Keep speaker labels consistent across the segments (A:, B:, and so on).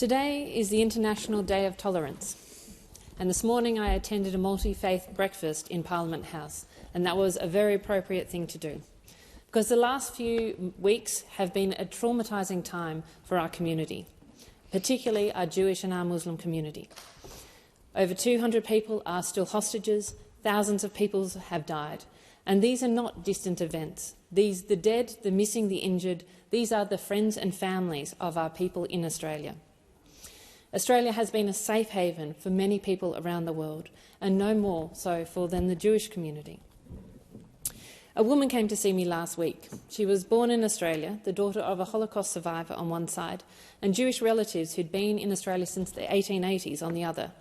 A: Today is the International Day of Tolerance, and this morning I attended a multi-faith breakfast in Parliament House, and that was a very appropriate thing to do, because the last few weeks have been a traumatising time for our community, particularly our Jewish and our Muslim community. Over 200 people are still hostages, thousands of people have died, and these are not distant events. The dead, the missing, the injured, these are the friends and families of our people in Australia. Australia has been a safe haven for many people around the world, and no more so than the Jewish community. A woman came to see me last week. She was born in Australia, the daughter of a Holocaust survivor on one side, and Jewish relatives who'd been in Australia since the 1880s on the other.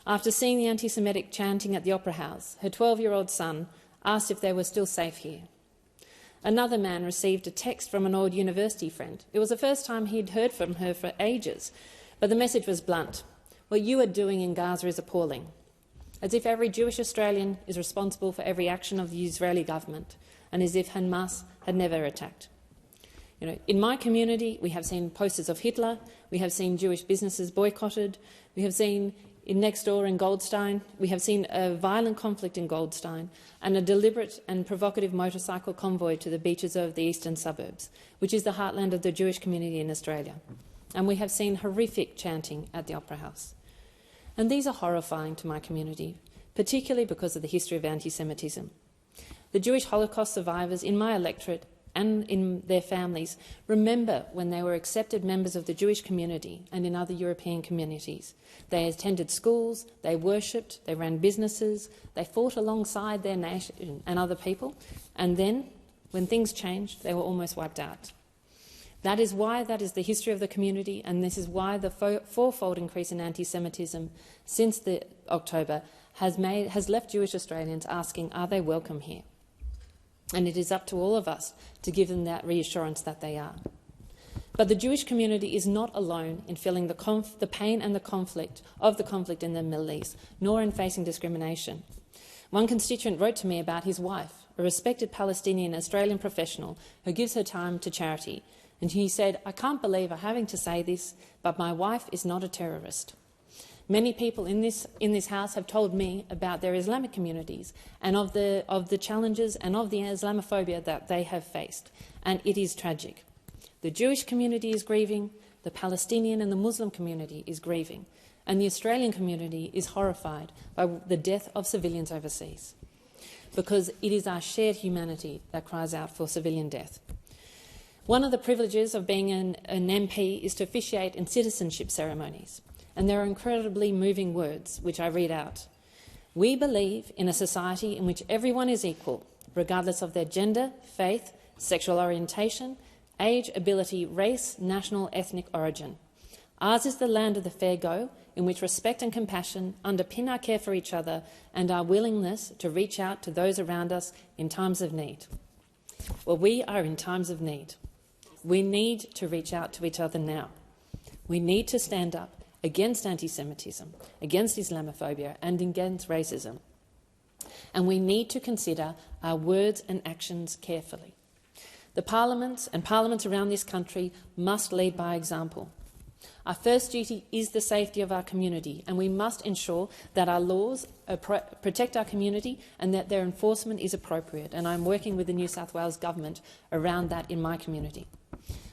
A: After seeing the anti-Semitic chanting at the Opera House, her 12-year-old son asked if they were still safe here. Another man received a text from an old university friend. It was the first time he'd heard from her for ages, but the message was blunt. What you are doing in Gaza is appalling. As if every Jewish Australian is responsible for every action of the Israeli government, and as if Hamas had never attacked. In my community, we have seen posters of Hitler, we have seen Jewish businesses boycotted, we have seen next door in Goldstein, we have seen a violent conflict in Goldstein and a deliberate and provocative motorcycle convoy to the beaches of the eastern suburbs, which is the heartland of the Jewish community in Australia. And we have seen horrific chanting at the Opera House. And these are horrifying to my community, particularly because of the history of anti-Semitism. The Jewish Holocaust survivors in my electorate and in their families remember when they were accepted members of the Jewish community and in other European communities. They attended schools, they worshipped, they ran businesses, they fought alongside their nation and other people, and then, when things changed, they were almost wiped out. That is the history of the community, and this is why the fourfold increase in anti-Semitism since October has left Jewish Australians asking, are they welcome here? And it is up to all of us to give them that reassurance that they are. But the Jewish community is not alone in feeling the pain and the conflict in the Middle East, nor in facing discrimination. One constituent wrote to me about his wife, a respected Palestinian Australian professional who gives her time to charity. And he said, I can't believe I'm having to say this, but my wife is not a terrorist. Many people in this House have told me about their Islamic communities and of the challenges and of the Islamophobia that they have faced, and it is tragic. The Jewish community is grieving, the Palestinian and the Muslim community is grieving, and the Australian community is horrified by the death of civilians overseas, because it is our shared humanity that cries out for civilian death. One of the privileges of being an MP is to officiate in citizenship ceremonies, and there are incredibly moving words, which I read out. We believe in a society in which everyone is equal, regardless of their gender, faith, sexual orientation, age, ability, race, national, ethnic origin. Ours is the land of the fair go, in which respect and compassion underpin our care for each other and our willingness to reach out to those around us in times of need. Well, we are in times of need. We need to reach out to each other now. We need to stand up against anti-Semitism, against Islamophobia and against racism. And we need to consider our words and actions carefully. The parliaments and parliaments around this country must lead by example. Our first duty is the safety of our community, and we must ensure that our laws protect our community and that their enforcement is appropriate. And I'm working with the New South Wales government around that in my community.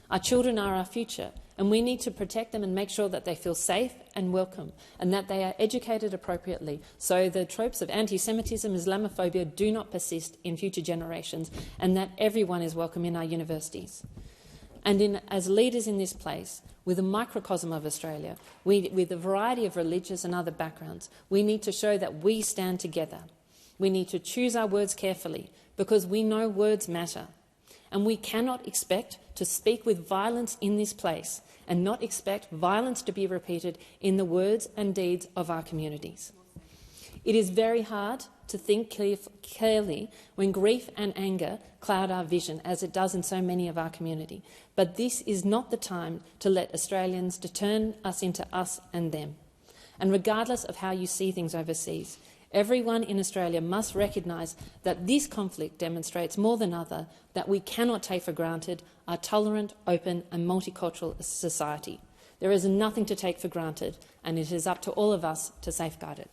A: Our children are our future, and we need to protect them and make sure that they feel safe and welcome and that they are educated appropriately so the tropes of anti-Semitism, Islamophobia do not persist in future generations and that everyone is welcome in our universities. And as leaders in this place, with a microcosm of Australia, with a variety of religious and other backgrounds, we need to show that we stand together. We need to choose our words carefully because we know words matter. And we cannot expect to speak with violence in this place and not expect violence to be repeated in the words and deeds of our communities. It is very hard to think clearly when grief and anger cloud our vision, as it does in so many of our community. But this is not the time to let Australians to turn us into us and them. And regardless of how you see things overseas, everyone in Australia must recognise that this conflict demonstrates more than other that we cannot take for granted a tolerant, open and multicultural society. There is nothing to take for granted, and it is up to all of us to safeguard it.